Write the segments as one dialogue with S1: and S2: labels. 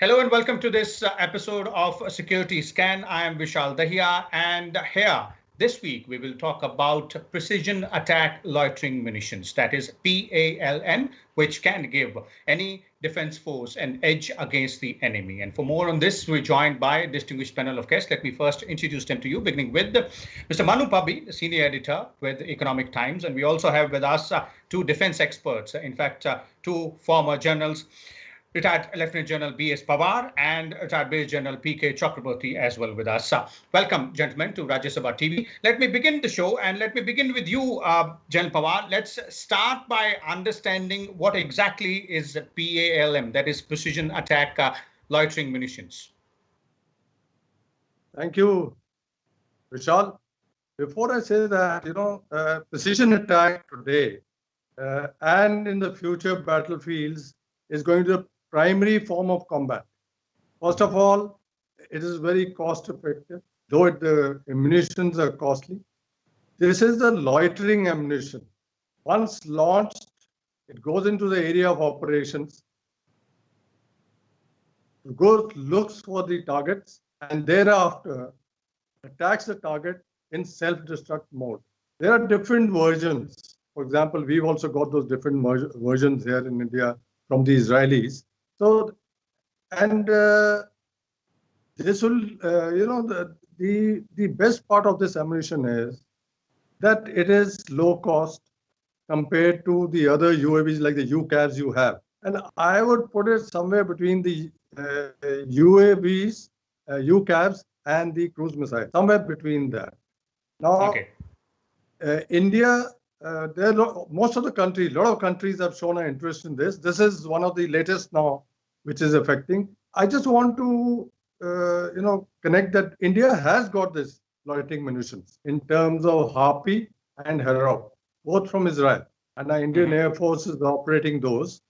S1: Hello and welcome to this episode of Security Scan. I am Vishal Dahiya, and here this week we will talk about Precision Attack Loitering Munitions, that is PALM, which can give any defense force an edge against the enemy. And for more on this, we're joined by a distinguished panel of guests. Let me first introduce them to you, beginning with Mr. Manu Pubby, the senior editor with Economic Times. And we also have with us two defense experts, in fact, two former generals. Retired Lieutenant General B.S. Pawar and retired Brigadier General P.K. Chakravorty as well with us. Welcome, gentlemen, to Rajya Sabha TV. Let me begin the show and let me begin with you, General Pawar. Let's start by understanding what exactly is PALM, that is Precision Attack Loitering Munitions.
S2: Thank you, Vishal. Before I say that, precision attack today and in the future battlefields is going to be the primary form of combat. First of all, it is very cost effective, though the ammunitions are costly. This is the loitering ammunition. Once launched, it goes into the area of operations, goes, looks for the targets, and thereafter attacks the target in self-destruct mode. There are different versions. For example, we've also got those different versions here in India from the Israelis. So, and this will, the best part of this ammunition is that it is low cost compared to the other UAVs like the UCAVs you have. And I would put it somewhere between the UAVs, UCAVs, and the cruise missile, somewhere between that. Now, India, most of the countries, a lot of countries have shown an interest in this. This is one of the latest now, which is affecting. I just want to, connect that India has got this loitering munitions in terms of Harpy and Harop, both from Israel. And the Indian Air Force is operating those.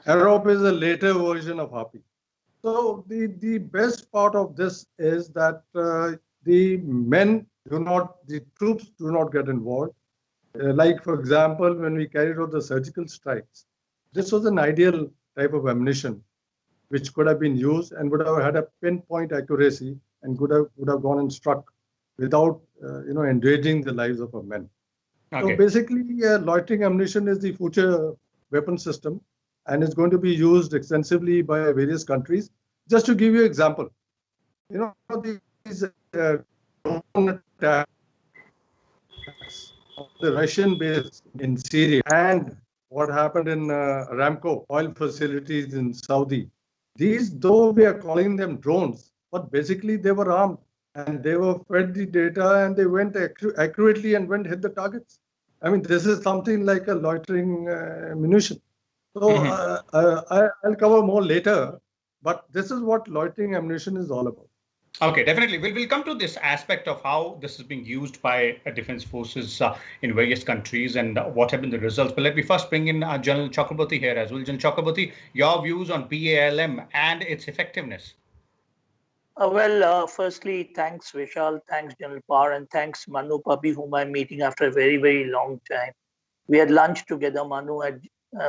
S2: Harop is a later version of Harpy. So the best part of this is that the troops do not get involved. Like, for example, when we carried out the surgical strikes, this was an ideal type of ammunition which could have been used and would have had a pinpoint accuracy and would have gone and struck without, endangering the lives of our men. So basically, loitering ammunition is the future weapon system and is going to be used extensively by various countries. Just to give you an example, these drone attacks of the Russian base in Syria and what happened in Aramco oil facilities in Saudi. These, though we are calling them drones, but basically they were armed and they were fed the data and they went accurately and hit the targets. I mean, this is something like a loitering munition. So I'll cover more later, but this is what loitering ammunition is all about.
S1: Okay, definitely. We'll come to this aspect of how this is being used by defense forces in various countries and what have been the results. But let me first bring in General Chakravorty here as well. General Chakravorty, your views on PALM and its effectiveness.
S3: Firstly, thanks Vishal, thanks General Pawar, and thanks Manu Pubby, whom I'm meeting after a very, very long time. We had lunch together, Manu, at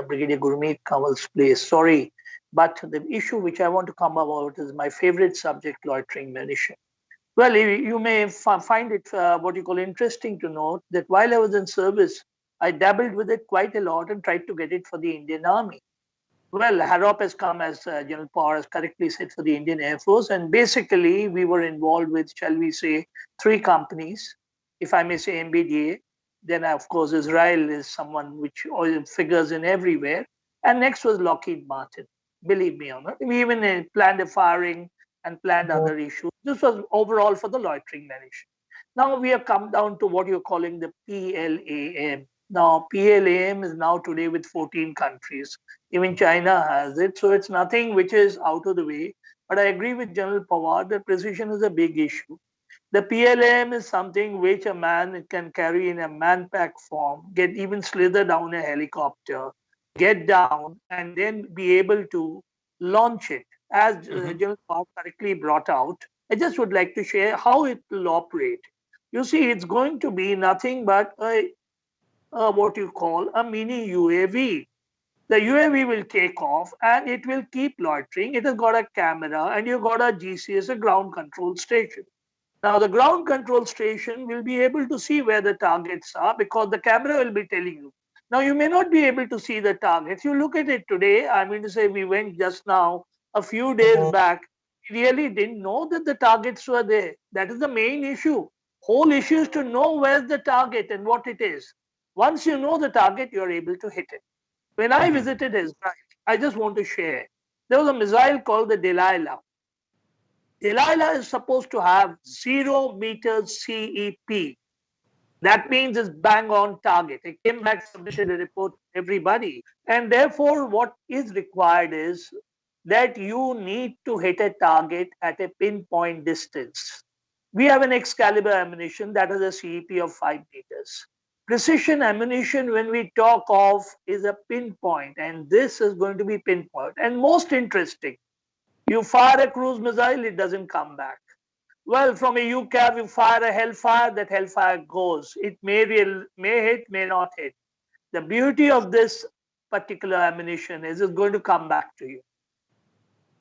S3: Brigadier Gurmeet Kanwal's place. Sorry. But the issue which I want to come about is my favorite subject, loitering munition. Well, you may find it what you call interesting to note that while I was in service, I dabbled with it quite a lot and tried to get it for the Indian Army. Well, Harop has come, as General Pawar has correctly said, for the Indian Air Force. And basically, we were involved with, shall we say, 3 companies, if I may say MBDA. Then, of course, Israel is someone which figures in everywhere. And next was Lockheed Martin. Believe me or not, we even planned a firing and planned other issues. This was overall for the loitering munition. Now we have come down to what you're calling the PLAM. Now PLAM is now today with 14 countries. Even China has it. So it's nothing which is out of the way. But I agree with General Pawar that precision is a big issue. The PLAM is something which a man can carry in a man-pack form, get even slither down a helicopter, get down, and then be able to launch it. As General Pawar correctly brought out, I just would like to share how it will operate. You see, it's going to be nothing but what you call a mini UAV. The UAV will take off and it will keep loitering. It has got a camera and you've got a GCS, a ground control station. Now, the ground control station will be able to see where the targets are because the camera will be telling you. Now, you may not be able to see the targets. You look at it today, I'm going to say we went just now, a few days back, we really didn't know that the targets were there. That is the main issue. Whole issue is to know where's the target and what it is. Once you know the target, you're able to hit it. When I visited Israel, I just want to share, there was a missile called the Delilah. Delilah is supposed to have 0 meters CEP. That means it's bang on target. It came back, submitted a report to everybody. And therefore, what is required is that you need to hit a target at a pinpoint distance. We have an Excalibur ammunition that has a CEP of 5 meters. Precision ammunition, when we talk of, is a pinpoint, and this is going to be pinpoint. And most interesting, you fire a cruise missile, it doesn't come back. Well, from a UCAV, you fire a Hellfire, that Hellfire goes. It may hit, may not hit. The beauty of this particular ammunition is it's going to come back to you.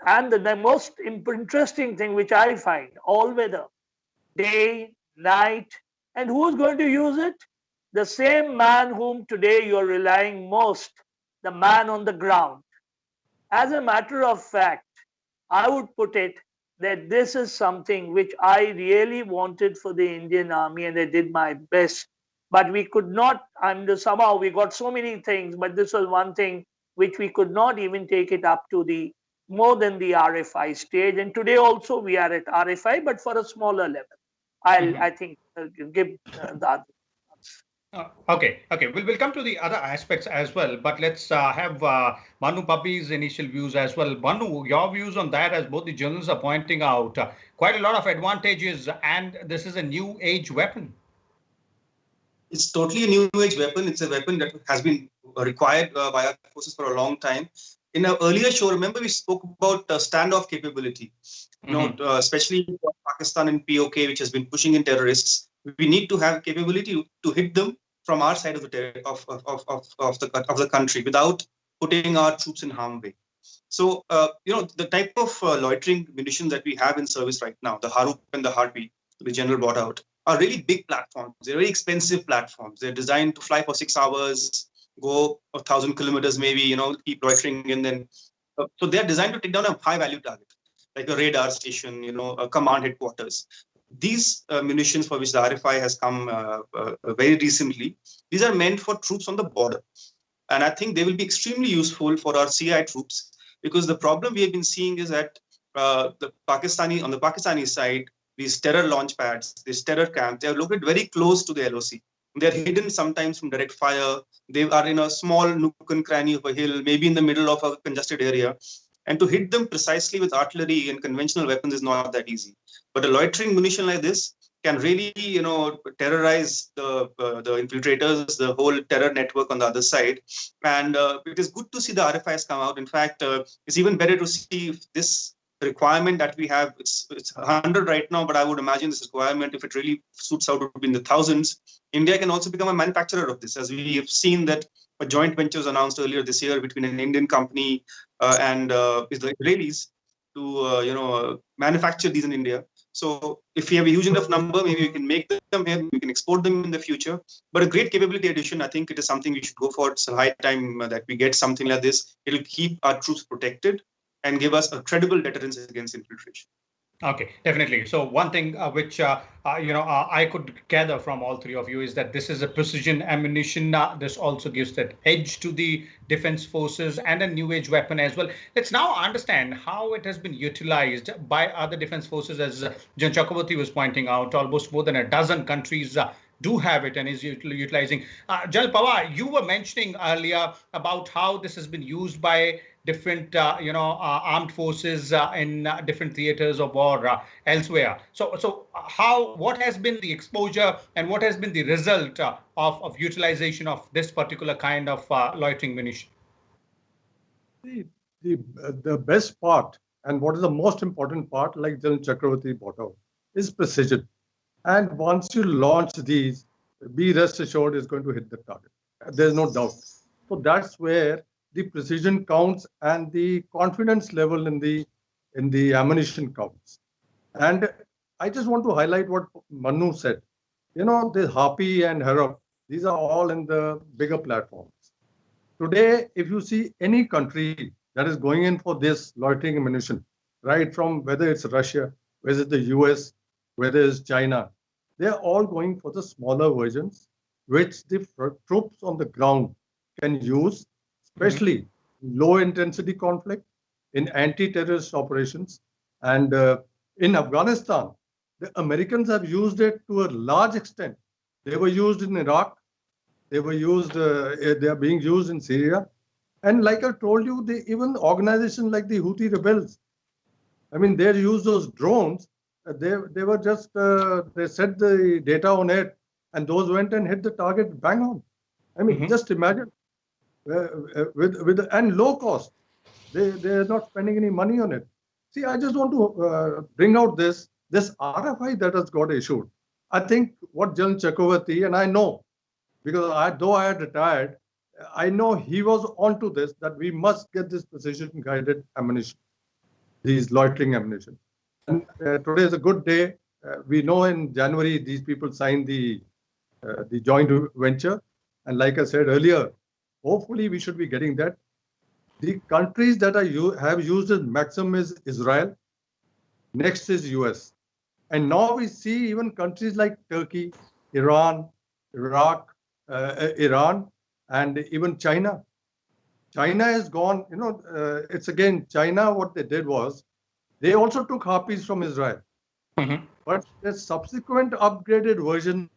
S3: And the most interesting thing which I find, all weather, day, night, and who's going to use it? The same man whom today you're relying most, the man on the ground. As a matter of fact, I would put it that this is something which I really wanted for the Indian Army, and I did my best. But we could not, and somehow we got so many things, but this was one thing which we could not even take it up to the more than the RFI stage. And today also we are at RFI, but for a smaller level. I think give the other.
S1: Okay. We'll come to the other aspects as well, but let's have Manu Pubby's initial views as well. Manu, your views on that, as both the journalists are pointing out, quite a lot of advantages, and this is a new age weapon.
S4: It's totally a new age weapon. It's a weapon that has been required by our forces for a long time. In our earlier show, remember we spoke about standoff capability, especially for Pakistan and POK, which has been pushing in terrorists. We need to have capability to hit them from our side of the country without putting our troops in harm's way. So, the type of loitering munitions that we have in service right now, the Haroop and the Heartbeat, the general brought out, are really big platforms. They're very expensive platforms. They're designed to fly for 6 hours, go 1,000 kilometers, maybe, keep loitering, and then. So they're designed to take down a high-value target, like a radar station, a command headquarters. These munitions for which the RFI has come very recently, these are meant for troops on the border. And I think they will be extremely useful for our CI troops, because the problem we have been seeing is that on the Pakistani side, these terror launch pads, these terror camps, they are located very close to the LOC. They're hidden sometimes from direct fire. They are in a small nook and cranny of a hill, maybe in the middle of a congested area. And to hit them precisely with artillery and conventional weapons is not that easy. But a loitering munition like this can really, terrorize the infiltrators, the whole terror network on the other side. And it is good to see the RFIs come out. In fact, it's even better to see if this requirement that we have, it's 100 right now, but I would imagine this requirement, if it really suits out, would be in the thousands. India can also become a manufacturer of this, as we have seen that a joint venture was announced earlier this year between an Indian company and the Israelis to manufacture these in India. So if we have a huge enough number, maybe we can make them here, we can export them in the future. But a great capability addition, I think it is something we should go for. It's a high time that we get something like this. It'll keep our troops protected and give us a credible deterrence against infiltration.
S1: Okay, definitely. So one thing which I could gather from all three of you is that this is a precision ammunition. This also gives that edge to the defense forces and a new age weapon as well. Let's now understand how it has been utilized by other defense forces. As John Chakravorty was pointing out, almost more than a dozen countries do have it and is utilizing. General Pawar, you were mentioning earlier about how this has been used by different, armed forces in different theaters of war elsewhere. So what has been the exposure and what has been the result of utilization of this particular kind of loitering munition?
S2: The best part, and what is the most important part, like General Chakravorty brought out, is precision. And once you launch these, be rest assured it's going to hit the target. There's no doubt. So that's where the precision counts and the confidence level in the ammunition counts. And I just want to highlight what Manu said. You know, the Harpy and Harop, these are all in the bigger platforms. Today, if you see any country that is going in for this loitering ammunition, right from whether it's Russia, whether it's the US, whether it's China, they're all going for the smaller versions, which the troops on the ground can use, especially low intensity conflict, in anti-terrorist operations. And in Afghanistan, the Americans have used it to a large extent. They were used in Iraq. They were used. They are being used in Syria. And like I told you, even organizations like the Houthi rebels, I mean, they use those drones. They were just they set the data on it, and those went and hit the target bang on. I mean, just imagine with and low cost. They're not spending any money on it. See, I just want to bring out this RFI that has got issued. I think what General Chakravorty, and I know, because though I had retired, I know he was onto this, that we must get this precision-guided ammunition, these loitering ammunition. And today is a good day. We know in January these people signed the joint venture, and like I said earlier, hopefully we should be getting that. The countries that have used it maximum is Israel. Next is US. And now we see even countries like Turkey, Iran, Iraq, Iran, and even China. China has gone, it's again, China, what they did was, they also took Harpies from Israel. But the subsequent upgraded version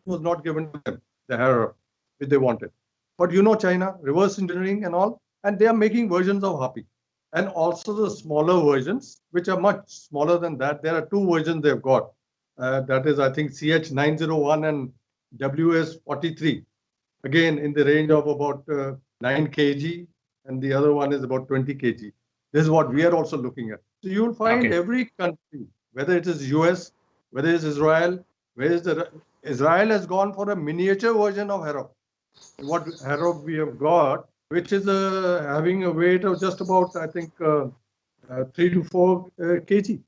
S2: was not given to them, the Harop, which they wanted. But China, reverse engineering and all, and they are making versions of Harpy. And also the smaller versions, which are much smaller than that. There are two versions they've got. That is, I think, CH901 and WS43. Again, in the range of about 9 kg, and the other one is about 20 kg. This is what we are also looking at. So you'll find every country, whether it is US, whether it is Israel, Israel has gone for a miniature version of Harop. What Harop we have got, which is having a weight of just about, I think, 3 to 4 kg,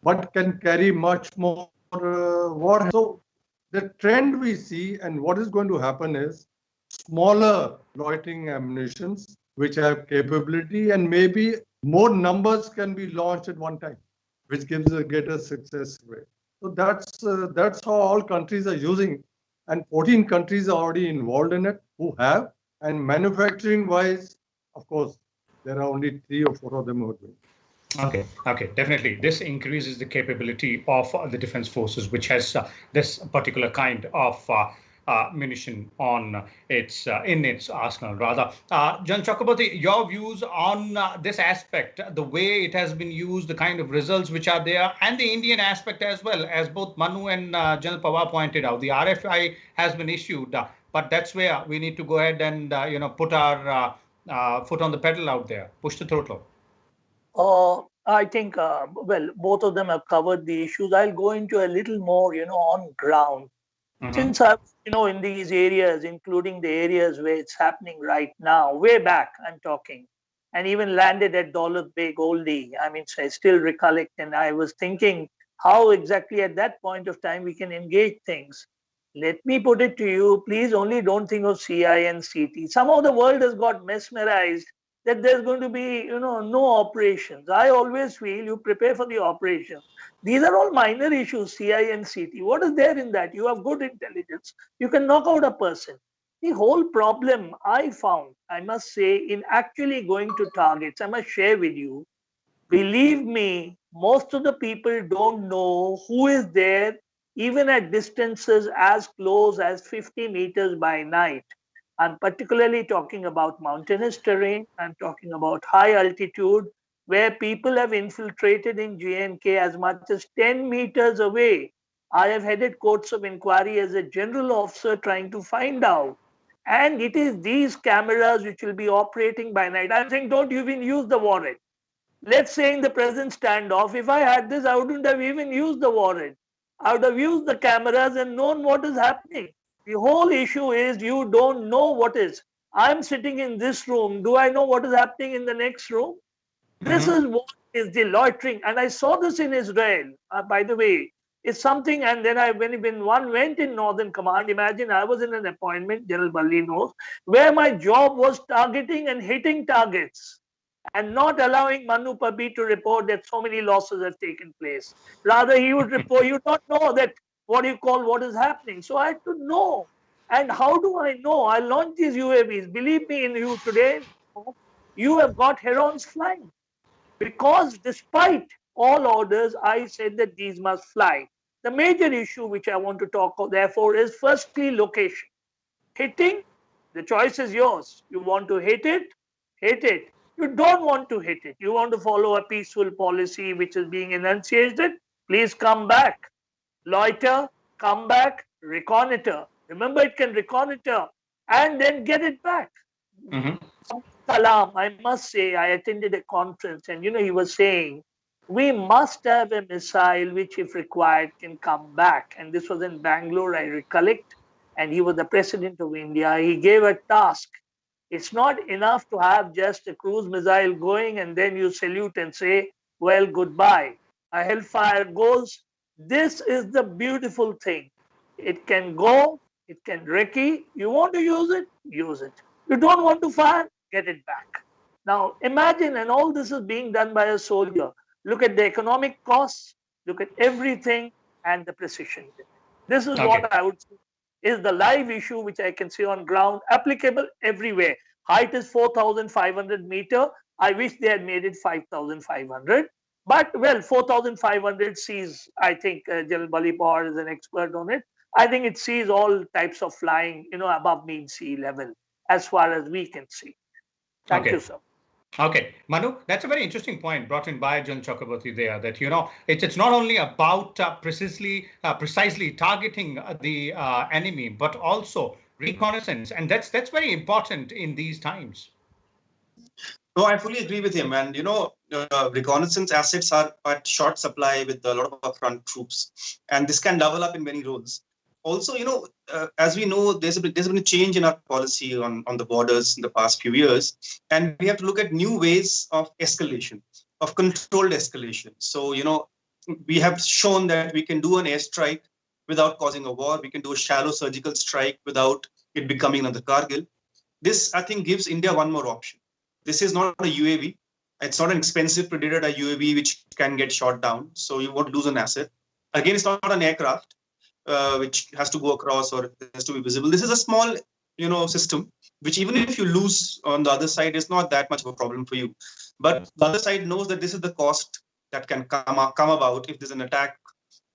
S2: but can carry much more warhead. So the trend we see, and what is going to happen is smaller loitering ammunitions, which have capability, and maybe more numbers can be launched at one time, which gives a greater success rate. So that's how all countries are using, and 14 countries are already involved in it who have. And manufacturing-wise, of course, there are only 3 or 4 of them who are doing.
S1: Okay, definitely. This increases the capability of the defense forces, which has this particular kind of munition on in its arsenal, rather. John Chakravorty, your views on this aspect, the way it has been used, the kind of results which are there, and the Indian aspect as well, as both Manu and General Pawar pointed out. The RFI has been issued. But that's where we need to go ahead and put our foot on the pedal out there, push the throttle.
S3: I think, well, both of them have covered the issues. I'll go into a little more, on ground. Since I'm, in these areas, including the areas where it's happening right now, way back, I'm talking, and even landed at Daulat Bay, Goldie. I mean, I still recollect, and I was thinking how exactly at that point of time we can engage things. Let me put it to you, please only don't think of CI and CT. Somehow the world has got mesmerized that there's going to be, no operations. I always feel you prepare for the operations. These are all minor issues, CI and CT. What is there in that? You have good intelligence. You can knock out a person. The whole problem I found, I must say, in actually going to targets, I must share with you, believe me, most of the people don't know who is there, even at distances as close as 50 meters by night. I'm particularly talking about mountainous terrain. I'm talking about high altitude, where people have infiltrated in J&K as much as 10 meters away. I have headed courts of inquiry as a general officer trying to find out. And it is these cameras which will be operating by night. I'm saying don't even use the warhead. Let's say in the present standoff, if I had this, I wouldn't have even used the warhead. I would have used the cameras and known what is happening. The whole issue is you don't know what is. I'm sitting in this room. Do I know what is happening in the next room? This is what is the loitering. And I saw this in Israel, by the way. It's something, and then when one went in Northern Command, imagine I was in an appointment, General Balli knows, where my job was targeting and hitting targets and not allowing Manu Pubby to report that so many losses have taken place. Rather, he would report, you don't know that what you call what is happening. So I had to know. And how do I know? I launched these UAVs. Believe me, in you today, you have got herons flying. Because despite all orders, I said that these must fly. The major issue which I want to talk of, therefore, is firstly location. Hitting, the choice is yours. You want to hit it, hit it. You don't want to hit it. You want to follow a peaceful policy which is being enunciated, please come back. Loiter, come back, reconnoiter. Remember, it can reconnoiter and then get it back. Salam, I must say, I attended a conference and he was saying, we must have a missile which, if required, can come back. And this was in Bangalore, I recollect. And he was the president of India. He gave a task. It's not enough to have just a cruise missile going and then you salute and say, well, goodbye. A hellfire goes. This is the beautiful thing. It can go, it can recce. You want to use it, use it. You don't want to fire, get it back. Now imagine, and all this is being done by a soldier. Look at the economic costs, look at everything and the precision. This is what I would say is the live issue which I can see on ground, applicable everywhere. Height is 4,500 meter. I wish they had made it 5,500. But well, 4,500 sees, I think General Balli Pawar is an expert on it. I think it sees all types of flying, above mean sea level, as far as we can see. Thank you, sir.
S1: Okay, Manu, that's a very interesting point brought in by General Chakravorty there, that, it's not only about precisely targeting the enemy, but also reconnaissance. And that's very important in these times.
S4: No, I fully agree with him. And, reconnaissance assets are at short supply with a lot of upfront troops. And this can double up in many roles. Also, as we know, there's been a change in our policy on the borders in the past few years. And we have to look at new ways of escalation, of controlled escalation. So, we have shown that we can do an airstrike without causing a war. We can do a shallow surgical strike without it becoming another Kargil. This, I think, gives India one more option. This is not a UAV. It's not an expensive Predator, a UAV which can get shot down. So you won't lose an asset. Again, it's not an aircraft which has to go across or has to be visible. This is a small, system, which even if you lose on the other side, is not that much of a problem for you. But the other side knows that this is the cost that can come about if there's an attack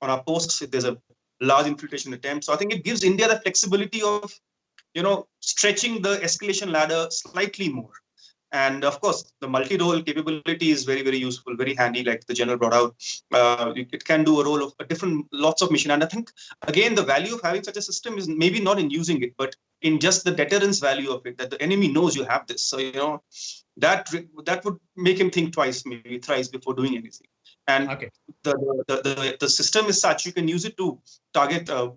S4: on our posts, if there's a large infiltration attempt. So I think it gives India the flexibility of, stretching the escalation ladder slightly more. And of course, the multi-role capability is very, very useful, very handy, like the general brought out. It can do a role of lots of mission. And I think, again, the value of having such a system is maybe not in using it, but in just the deterrence value of it, that the enemy knows you have this. So, that would make him think twice, maybe thrice before doing anything. And the system is such, you can use it to target, a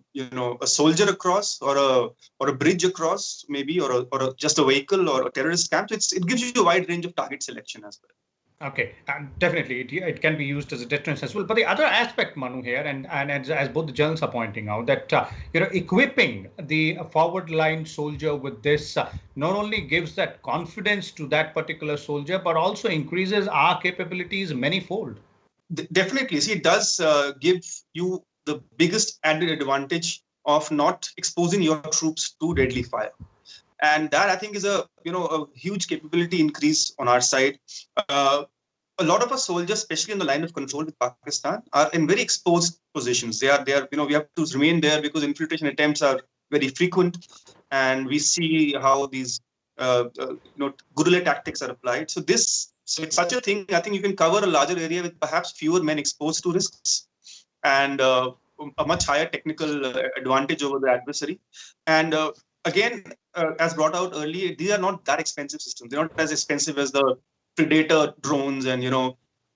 S4: soldier across or a bridge across, maybe, or just a vehicle or a terrorist camp. It gives you a wide range of target selection as well.
S1: Okay, definitely, it can be used as a deterrence as well. But the other aspect, Manu, here, and as both the journalists are pointing out, that equipping the forward line soldier with this not only gives that confidence to that particular soldier, but also increases our capabilities manyfold.
S4: Definitely. See, it does give you the biggest added advantage of not exposing your troops to deadly fire. And that, I think, is a huge capability increase on our side. A lot of our soldiers, especially in the line of control with Pakistan, are in very exposed positions. They are, we have to remain there because infiltration attempts are very frequent. And we see how these, guerrilla tactics are applied. So it's such a thing. I think you can cover a larger area with perhaps fewer men exposed to risks and a much higher technical advantage over the adversary. And again, as brought out earlier, these are not that expensive systems. They're not as expensive as the Predator drones and,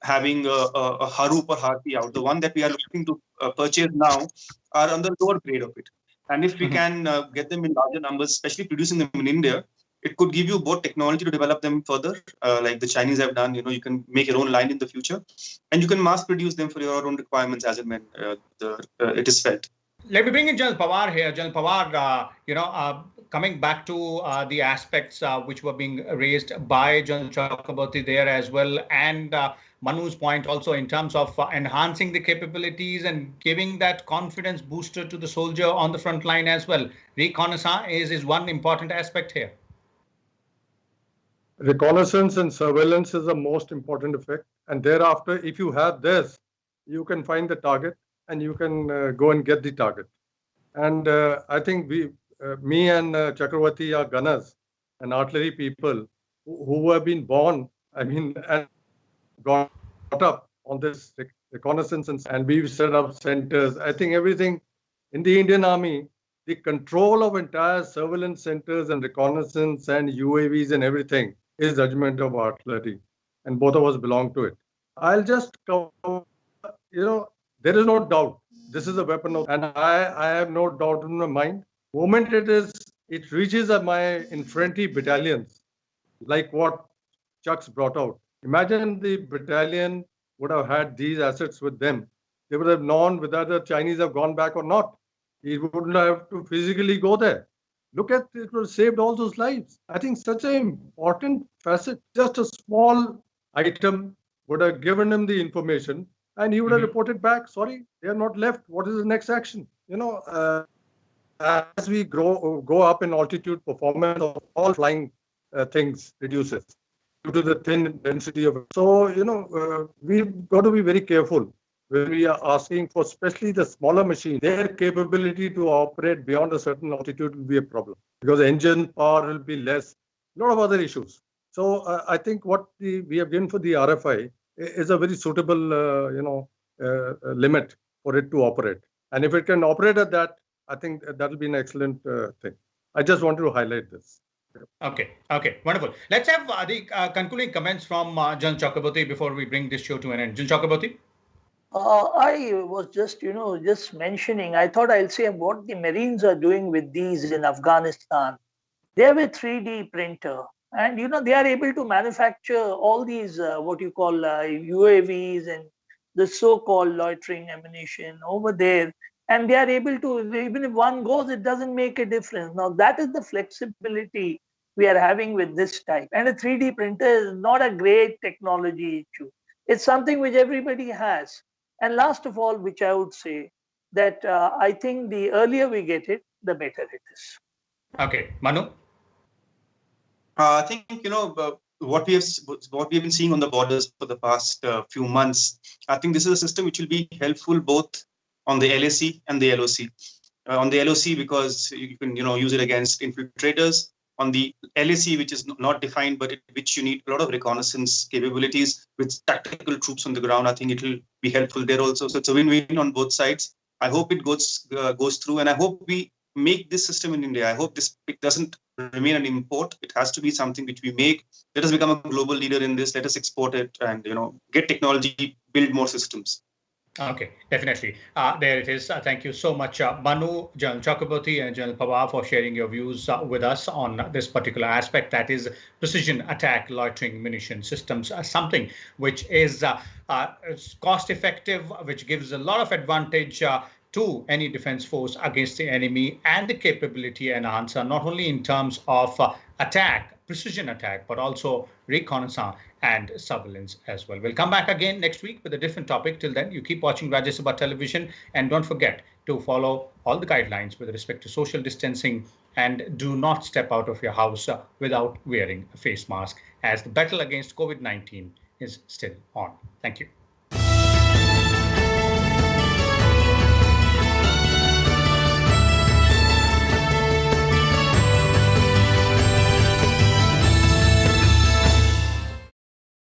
S4: having a Haroop or Harpy out. The one that we are looking to purchase now are on the lower grade of it. And if we can get them in larger numbers, especially producing them in India, It could give you both technology to develop them further, like the Chinese have done. You can make your own line in the future, and you can mass produce them for your own requirements as and when it is felt.
S1: Let me bring in General Pawar here. General Pawar, coming back to the aspects which were being raised by General Chakravorty there as well, and Manu's point also in terms of enhancing the capabilities and giving that confidence booster to the soldier on the front line as well. Reconnaissance is one important aspect here.
S2: Reconnaissance and surveillance is the most important effect. And thereafter, if you have this, you can find the target and you can go and get the target. And I think me and Chakravorty are gunners and artillery people who have been born, and got up on this reconnaissance, and we've set up centers. I think everything in the Indian Army, the control of entire surveillance centers and reconnaissance and UAVs and everything is judgment of artillery, and both of us belong to it. I'll just cover, there is no doubt this is a weapon and I have no doubt in my mind. The moment it reaches my infantry battalions, like what Chuck's brought out. Imagine the battalion would have had these assets with them. They would have known whether the Chinese have gone back or not. He wouldn't have to physically go there. Look at it, would have saved all those lives. I think such an important facet, just a small item would have given him the information, and he would have reported back, sorry, they are not left. What is the next action? As we go up in altitude, performance of all flying things reduces due to the thin density of it. So, we've got to be very careful when we are asking for, especially the smaller machines. Their capability to operate beyond a certain altitude will be a problem because engine power will be less, a lot of other issues. So I think what we have given for the RFI is a very suitable, limit for it to operate. And if it can operate at that, I think that will be an excellent thing. I just wanted to highlight this.
S1: Okay, wonderful. Let's have the concluding comments from General Chakravorty before we bring this show to an end. General Chakravorty?
S3: I was just mentioning, I thought I'll say what the Marines are doing with these in Afghanistan. They have a 3D printer and, they are able to manufacture all these, UAVs and the so-called loitering ammunition over there. And they are able to, even if one goes, it doesn't make a difference. Now, that is the flexibility we are having with this type. And a 3D printer is not a great technology issue. It's something which everybody has. And last of all, which I would say that I think the earlier we get it, the better it is.
S1: Okay, Manu?
S4: I think, what we have been seeing on the borders for the past few months, I think this is a system which will be helpful both on the LAC and the LOC. On the LOC, because you can, use it against infiltrators. On the LAC, which is not defined, but which you need a lot of reconnaissance capabilities with tactical troops on the ground. I think it will be helpful there also. So it's a win-win on both sides. I hope it goes through, and I hope we make this system in India. I hope it doesn't remain an import. It has to be something which we make. Let us become a global leader in this. Let us export it and get technology, build more systems.
S1: Okay, definitely. There it is. Thank you so much, Manu, General Chakravorty, and General Pawar for sharing your views with us on this particular aspect. That is precision attack loitering munition systems, something which is cost-effective, which gives a lot of advantage to any defense force against the enemy, and the capability and answer not only in terms of attack, precision attack, but also reconnaissance and surveillance as well. We'll come back again next week with a different topic. Till then, you keep watching Rajya Sabha television, and don't forget to follow all the guidelines with respect to social distancing, and do not step out of your house without wearing a face mask, as the battle against COVID-19 is still on. Thank you.